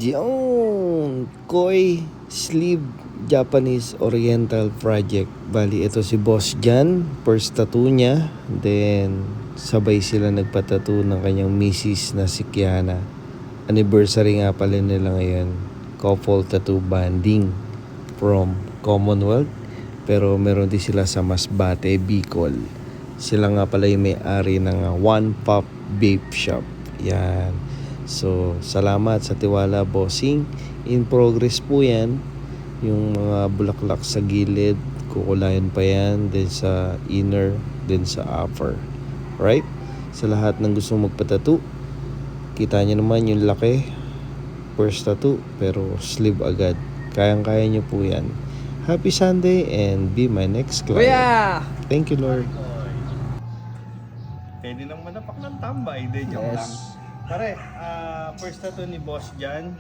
Diyon, Koi Sleeve Japanese Oriental Project. Bali, ito si Boss Jan, first tattoo niya. Then, sabay sila nagpatattoo ng kanyang misis na si Kiana. Anniversary nga pala nila ngayon. Couple tattoo banding from Commonwealth. Pero meron din sila sa Masbate, Bicol. Sila nga pala yung may-ari ng One Pop Vape Shop. Yan. So, salamat sa tiwala, bossing. In progress po yan. Yung mga bulaklak sa gilid, kukulayan pa yan. Then sa inner, then sa upper. Right? Sa lahat ng gustong magpatattoo, kita nyo naman yung laki. First tattoo, pero sleeve agad. Kayang-kaya nyo po yan. Happy Sunday and be my next client. Kuya! Thank you, Lord. Pwede nang manapak ng tambay, de joke lang. Pare, first tattoo ni Boss Jan,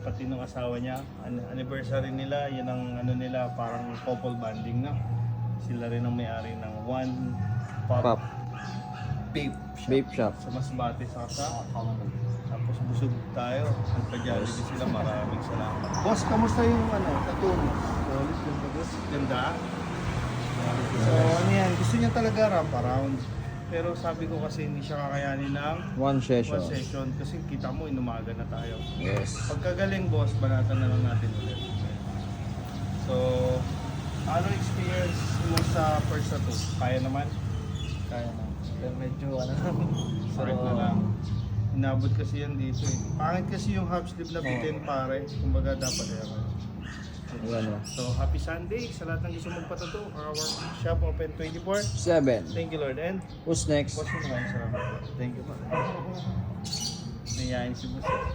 pati nung asawa niya, anniversary nila, yun ang ano nila, parang couple bonding na. Sila rin ang may-ari ng One Pop Vape Shop. Sa Masbate, sa tapos busog tayo, nagpa-jollibee sila, maraming salamat. Boss, kamusta yung tattoo mo? Solid, ganda boss. Ganda? So ano yan, gusto niya talaga wrap around. Pero sabi ko kasi hindi siya kakayanin ng One session. kasi kita mo inumaga na tayo. Yes. Pagkagaling boss, banatan na lang natin ulit. So, ano experience mo sa first tattoo? Kaya naman? Kaya na. Pero medyo ano Sakit na lang. Inabot kasi yan dito eh. Pangit kasi yung half sleeve na bitin pare. Kumbaga dapat yan. Ano? So, happy Sunday sa lahat ng gusto magpatattoo. Our shop open 24. 7. Thank you Lord. And Who's next? boss mo naman, salamat. Thank you pa. Nayayain si boss.